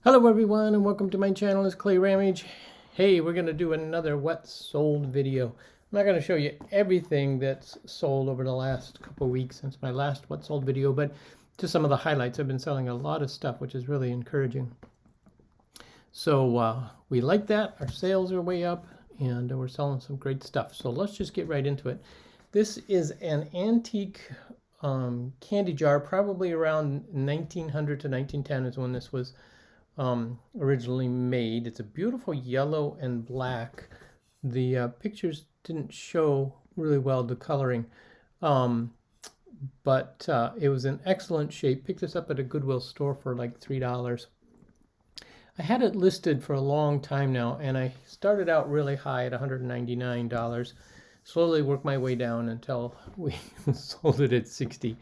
Hello everyone and welcome to my channel. It's clayrammage. Hey, we're going to do another what sold video. I'm not going to show you everything that's sold over the last couple weeks since my last what sold video, but just some of the highlights. I've been selling a lot of stuff, which is really encouraging. So we like that. Our sales are way up and we're selling some great stuff. So let's just get right into it. This is an antique candy jar, probably around 1900 to 1910 is when this was originally made. It's a beautiful yellow and black. The pictures didn't show really well the coloring, but it was in excellent shape. Picked this up at a Goodwill store for like $3. I had it listed for a long time now, and I started out really high at $199. Slowly worked my way down until we sold it at $60.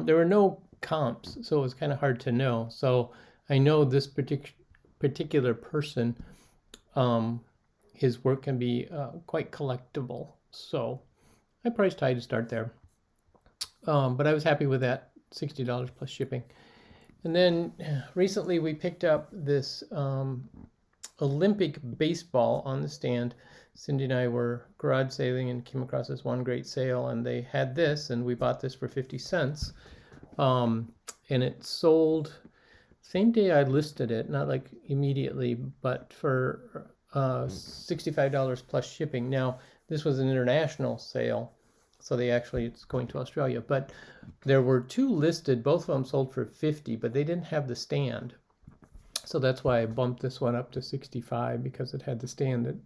There were no comps, so it was kind of hard to know. So I know this particular person, his work can be quite collectible. So I priced high to start there. But I was happy with that, $60 plus shipping. And then recently we picked up this Olympic baseball on the stand. Cindy and I were garage sailing and came across this one great sale, and they had this, and we bought this for 50 cents. And it sold same day I listed it, not like immediately, but for $65 plus shipping. Now, this was an international sale, so it's going to Australia. But there were two listed, both of them sold for 50, but they didn't have the stand. So that's why I bumped this one up to 65, because it had the stand that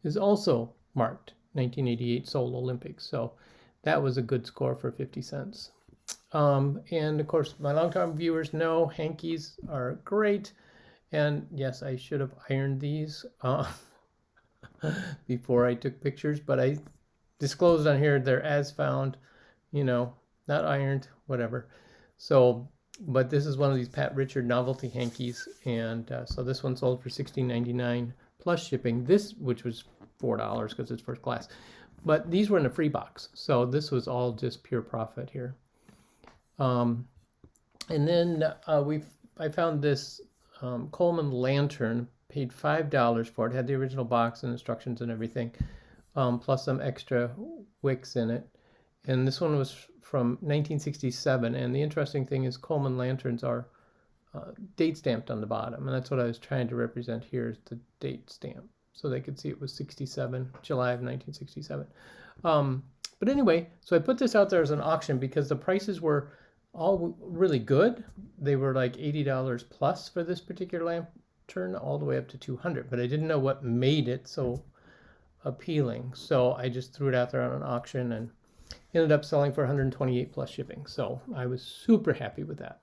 is also marked 1988 Seoul Olympics. So that was a good score for 50 cents. And of course, my long-term viewers know Hankies are great. And yes, I should have ironed these before I took pictures, but I disclosed on here they're as found, not ironed, whatever. So, but this is one of these Pat Richard Novelty Hankies, and so this one sold for $16.99 plus shipping. This, which was $4 because it's first class, but these were in a free box, so this was all just pure profit here. And then I found this Coleman Lantern, paid $5 for it. Had the original box and instructions and everything, plus some extra wicks in it. And this one was from 1967. And the interesting thing is Coleman Lanterns are date stamped on the bottom. And that's what I was trying to represent here, is the date stamp. So they could see it was 67, July of 1967. But anyway, so I put this out there as an auction because the prices were all really good. They were like $80 plus for this particular lantern, all the way up to $200. But I didn't know what made it so appealing. So I just threw it out there on an auction and ended up selling for $128 plus shipping. So I was super happy with that.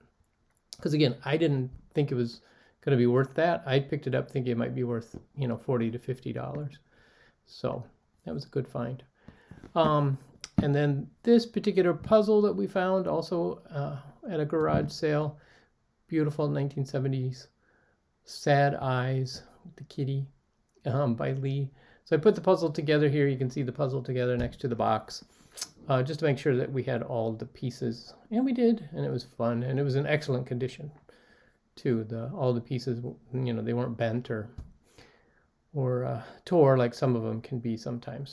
Because again, I didn't think it was going to be worth that. I picked it up thinking it might be worth, $40 to $50. So that was a good find. And then this particular puzzle that we found also at a garage sale, beautiful 1970s, Sad Eyes with the kitty, by Lee. So I put the puzzle together here. You can see the puzzle together next to the box, just to make sure that we had all the pieces. And we did, and it was fun, and it was in excellent condition too. All the pieces, they weren't bent or tore like some of them can be sometimes.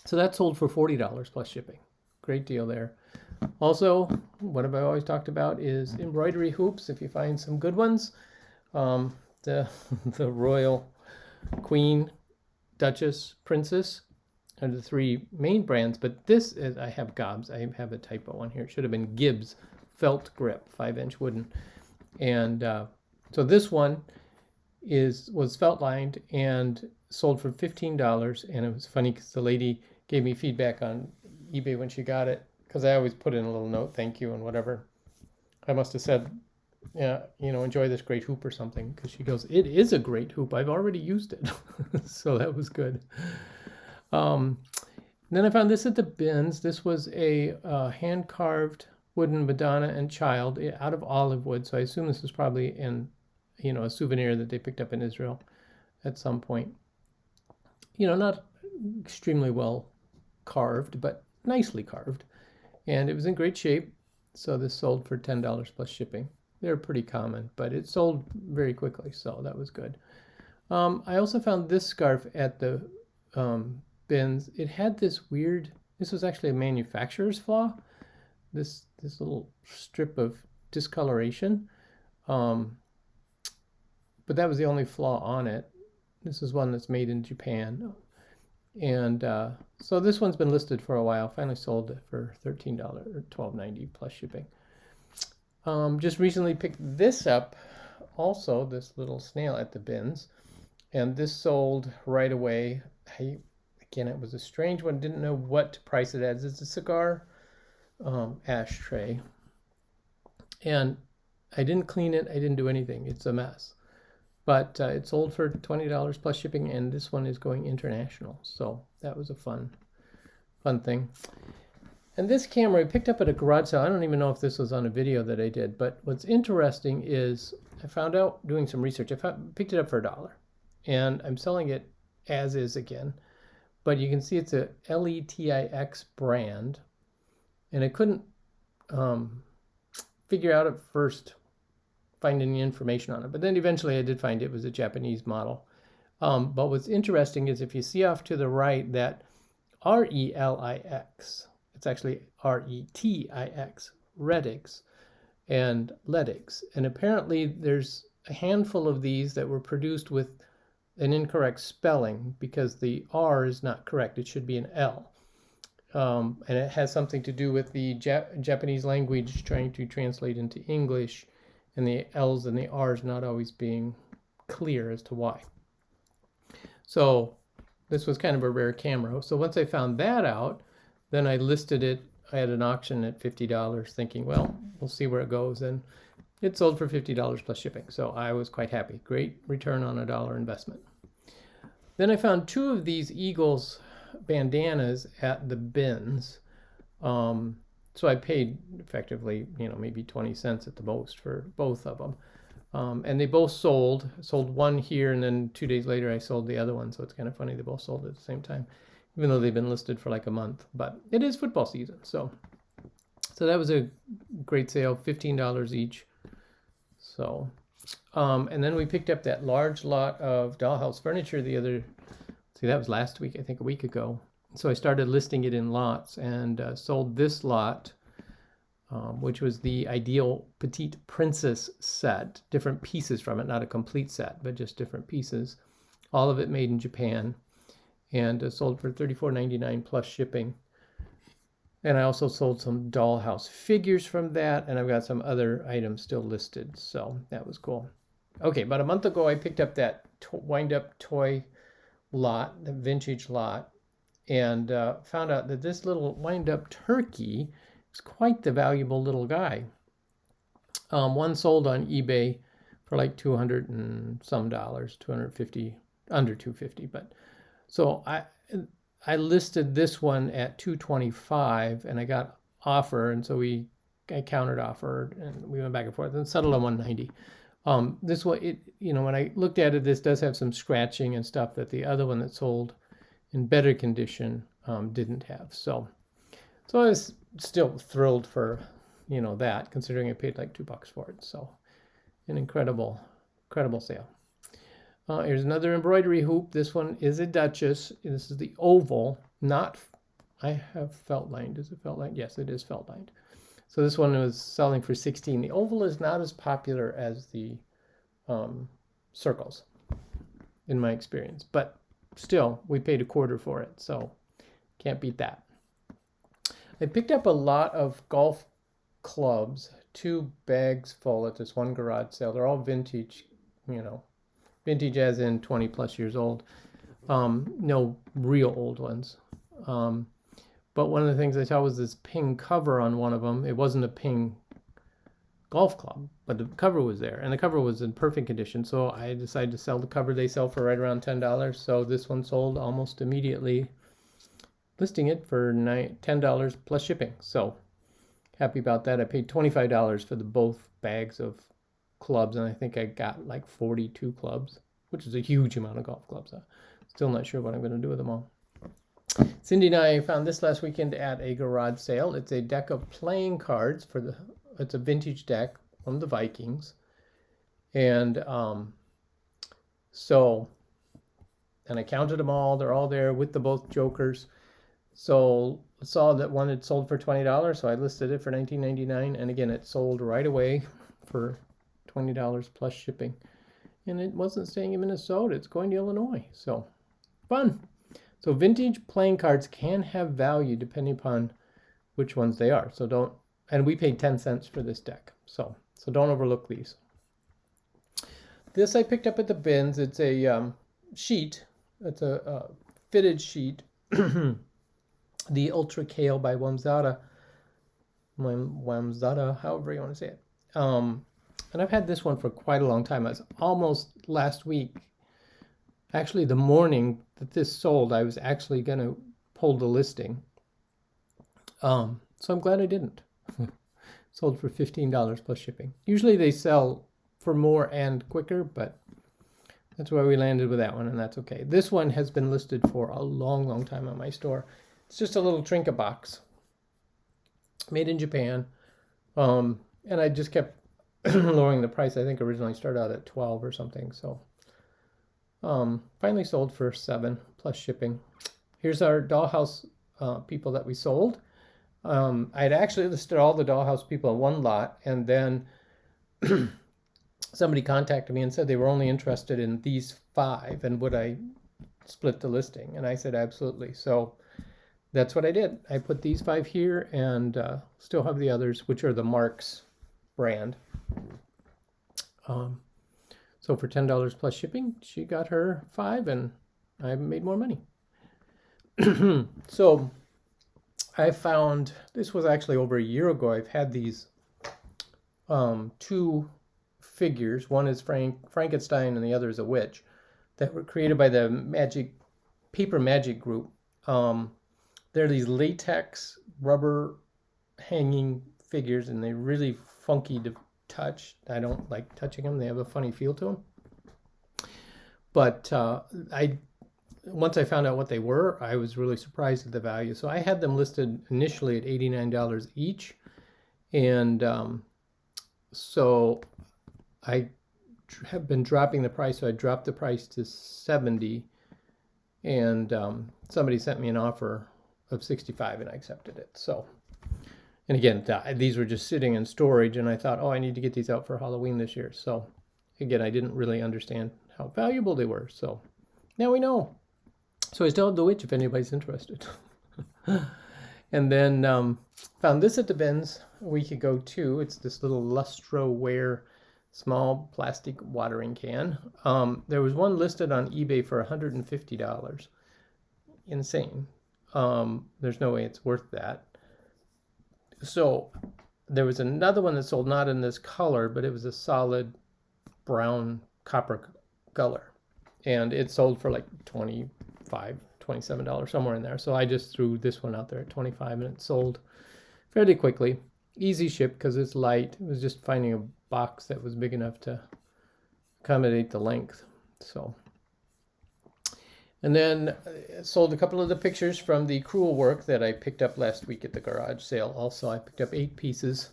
So that sold for $40 plus shipping. Great deal there. Also, what have I always talked about is embroidery hoops. If you find some good ones, the Royal, Queen, Duchess, Princess are the three main brands. But this is, I have Gobs. I have a typo on here. It should have been Gibbs felt grip, 5-inch wooden. And so this one was felt lined and sold for $15. And it was funny because the lady gave me feedback on eBay when she got it, because I always put in a little note, thank you and whatever. I must have said, yeah, enjoy this great hoop or something, because she goes, it is a great hoop. I've already used it. So that was good. Then I found this at the bins. This was a hand-carved wooden Madonna and child out of olive wood. So I assume this is probably a souvenir that they picked up in Israel at some point. Not extremely well carved, but nicely carved, and it was in great shape. So this sold for $10 plus shipping. they're pretty common, but it sold very quickly, so that was good. I also found this scarf at the bins. It had this weird, this was actually a manufacturer's flaw, this little strip of discoloration, but that was the only flaw on it. This is one that's made in Japan, and so this one's been listed for a while. Finally sold it for $13 or $12.90 plus shipping. Just recently picked this up, also this little snail at the bins, and this sold right away. Again, it was a strange one. Didn't know what to price it as. It's a cigar ashtray, and I didn't clean it. I didn't do anything. It's a mess, but it sold for $20 plus shipping, and this one is going international. So that was a fun thing. And this camera I picked up at a garage sale. I don't even know if this was on a video that I did, but what's interesting is I found out doing some research. Picked it up for $1, and I'm selling it as is again. But you can see it's a LETIX brand, and I couldn't figure out at first, find any information on it. But then eventually I did find it was a Japanese model. But what's interesting is if you see off to the right that RELIX, it's actually RETIX, Redix, and Letix. And apparently there's a handful of these that were produced with an incorrect spelling because the R is not correct. It should be an L. And it has something to do with the Japanese language trying to translate into English, and the L's and the R's not always being clear as to why. So this was kind of a rare camera. So once I found that out, then I listed it. I had an auction at $50 thinking, well, we'll see where it goes. And it sold for $50 plus shipping. So I was quite happy. Great return on a $1 investment. Then I found 2 of these Eagles bandanas at the bins. So I paid effectively, maybe 20 cents at the most for both of them. And they both sold. I sold one here, and then 2 days later I sold the other one. So it's kind of funny they both sold at the same time, even though they've been listed for like a month. But it is football season, so that was a great sale, $15 each. So, and then we picked up that large lot of Dollhouse furniture that was last week, I think a week ago. So I started listing it in lots and sold this lot, which was the Ideal Petite Princess set, different pieces from it, not a complete set, but just different pieces. All of it made in Japan, and sold for $34.99 plus shipping. And I also sold some Dollhouse figures from that, and I've got some other items still listed, so that was cool. Okay, about a month ago, I picked up that wind-up toy lot, the vintage lot, and found out that this little wind-up turkey is quite the valuable little guy. One sold on eBay for like $200 and some, $250, under $250, but so I listed this one at $225, and I got offer, and so I countered offer, and we went back and forth and settled on $190. This one, when I looked at it, this does have some scratching and stuff that the other one that sold in better condition didn't have. So I was still thrilled for that, considering I paid like $2 for it. So an incredible sale. Here's another embroidery hoop. This one is a Duchess. This is the oval, I have felt lined. Is it felt lined? Yes, it is felt lined. So this one was selling for $16. The oval is not as popular as the circles, in my experience. But still, we paid $0.25 for it, so can't beat that. I picked up a lot of golf clubs, 2 bags full at this one garage sale. They're all vintage, vintage as in 20 plus years old. No real old ones. But one of the things I saw was this Ping cover on one of them. It wasn't a Ping golf club, but the cover was there, and the cover was in perfect condition. So I decided to sell the cover. They sell for right around $10. So this one sold almost immediately, listing it for $10 plus shipping. So happy about that. I paid $25 for both bags of clubs, and I think I got like 42 clubs, which is a huge amount of golf clubs. Still not sure what I'm going to do with them all. Cindy and I found this last weekend at a garage sale. It's a deck of playing cards it's a vintage deck, one of the Vikings. And so, and I counted them all. They're all there with the both jokers. So I saw that one had sold for $20, so I listed it for $19.99. And again, it sold right away for $20 plus shipping. And it wasn't staying in Minnesota. It's going to Illinois. So fun. So vintage playing cards can have value depending upon which ones they are. So don't, and we paid 10 cents for this deck. So don't overlook these. This I picked up at the bins. It's a sheet. It's a fitted sheet. The Ultra Kale by Wamzada, however you want to say it. And I've had this one for quite a long time. I was almost last week, actually the morning that this sold, I was actually going to pull the listing. So I'm glad I didn't. Sold for $15 plus shipping. Usually they sell for more and quicker, but that's where we landed with that one, and that's okay. This one has been listed for a long, long time on my store. It's just a little trinket box made in Japan. And I just kept lowering the price. I think originally started out at 12 or something. So finally sold for $7 plus shipping. Here's our Dollhouse people that we sold. I'd actually listed all the Dollhouse people in one lot, and then somebody contacted me and said they were only interested in these 5, and would I split the listing? And I said absolutely. So that's what I did. I put these 5 here, and still have the others, which are the Marks brand. So for $10 plus shipping, she got her 5, and I made more money. So I found, this was actually over a year ago, I've had these 2 figures. One is Frankenstein and the other is a witch, that were created by the Paper Magic group. They're these latex rubber hanging figures, and they're really funky to touch. I don't like touching them. They have a funny feel to them. But once I found out what they were, I was really surprised at the value. So I had them listed initially at $89 each. And so I have been dropping the price. So I dropped the price to $70. And somebody sent me an offer of $65, and I accepted it. So, and again, these were just sitting in storage, and I thought, oh, I need to get these out for Halloween this year. So again, I didn't really understand how valuable they were. So now we know. So I still have the witch if anybody's interested. And then found this at the bins a week ago too. It's this little Lustroware small plastic watering can. There was one listed on eBay for $150. Insane. There's no way it's worth that. So there was another one that sold not in this color, but it was a solid brown copper color, and it sold for like $25, $27, somewhere in there. So I just threw this one out there at $25, and it sold fairly quickly. Easy ship because it's light. It was just finding a box that was big enough to accommodate the length. So, and then sold a couple of the pictures from the crewel work that I picked up last week at the garage sale. Also, I picked up 8 pieces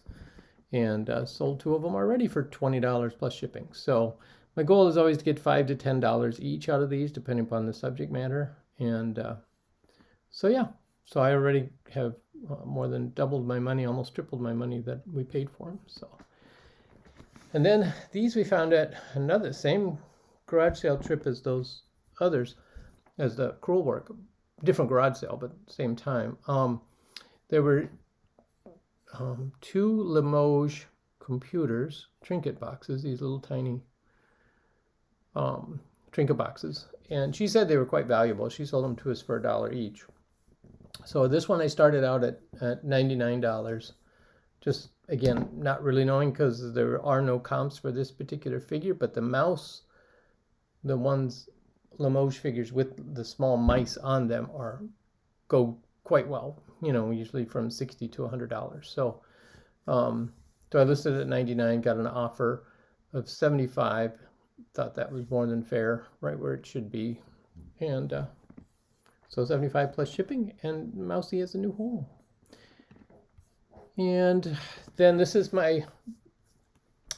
and sold 2 of them already for $20 plus shipping. So my goal is always to get $5 to $10 each out of these, depending upon the subject matter. And so yeah, so I already have more than doubled my money, almost tripled my money that we paid for them. So, and then these we found at another same garage sale trip as those others, as the crewel work, different garage sale, but same time. There were 2 Limoges computers, trinket boxes, these little tiny trinket boxes, and she said they were quite valuable. She sold them to us for $1 each. So this one I started out at $99, just again not really knowing, because there are no comps for this particular figure, but the mouse, the ones Limoges figures with the small mice on them go quite well, you know, usually from $60 to $100. So so I listed it at $99, got an offer of $75. Thought that was more than fair, right where it should be. And so $75 plus shipping, and Mousy has a new home. And then this is my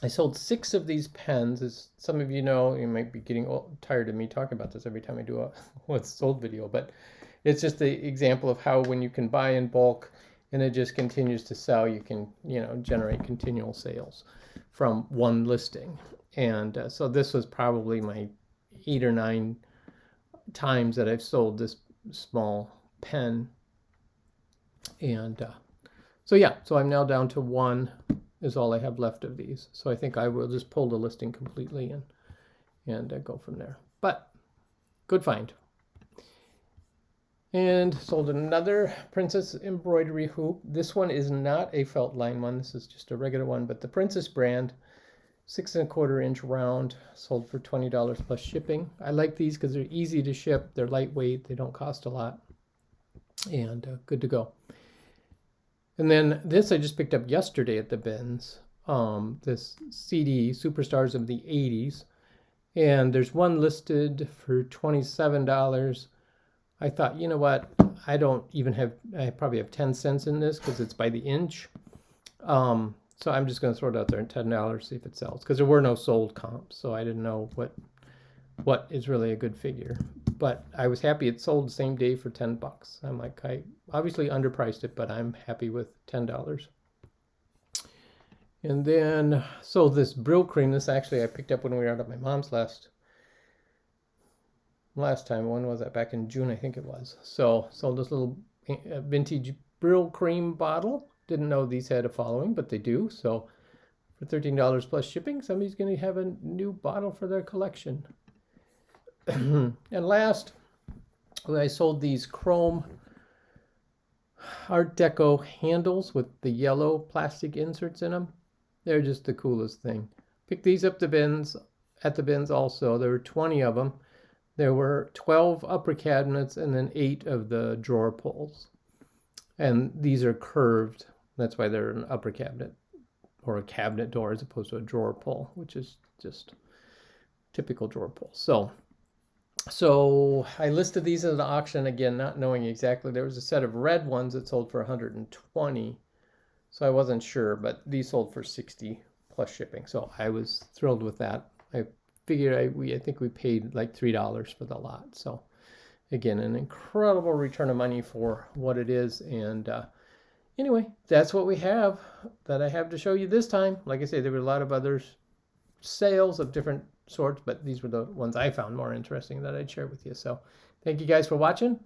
I sold 6 of these pens. As some of you know, you might be getting tired of me talking about this every time I do a what's sold video, but it's just the example of how when you can buy in bulk and it just continues to sell, you can, generate continual sales from one listing. And so this was probably my 8 or 9 times that I've sold this small pen. And so I'm now down to 1 is all I have left of these. So I think I will just pull the listing completely and go from there. But good find. And sold another Princess embroidery hoop. This one is not a felt line one. This is just a regular one, but the Princess brand, 6 1/4 inch round, sold for $20 plus shipping. I like these because they're easy to ship. They're lightweight. They don't cost a lot, and good to go. And then this I just picked up yesterday at the bins. This CD, Superstars of the 80s. And there's one listed for $27. I thought, you know what? I probably have 10 cents in this because it's by the inch. So I'm just going to throw it out there at $10, see if it sells. Because there were no sold comps, so I didn't know what is really a good figure. But I was happy it sold the same day for $10. I'm like, I obviously underpriced it, but I'm happy with $10. And then, so this brill cream, this actually I picked up when we were out at my mom's last time. When was that? Back in June, I think it was. So sold this little vintage brill cream bottle. Didn't know these had a following, but they do. So for $13 plus shipping, somebody's going to have a new bottle for their collection. And last, I sold these chrome Art Deco handles with the yellow plastic inserts in them. They're just the coolest thing. Picked these up at the bins also. There were 20 of them. There were 12 upper cabinets and then 8 of the drawer pulls. And these are curved. That's why they're an upper cabinet or a cabinet door as opposed to a drawer pull, which is just typical drawer pull. So I listed these at an auction, again, not knowing exactly. There was a set of red ones that sold for 120. So I wasn't sure, but these sold for 60 plus shipping. So I was thrilled with that. I figured I think we paid like $3 for the lot. So again, an incredible return of money for what it is. And anyway, that's what we have that I have to show you this time. Like I say, there were a lot of other sales of different sorts, but these were the ones I found more interesting that I'd share with you. So thank you guys for watching.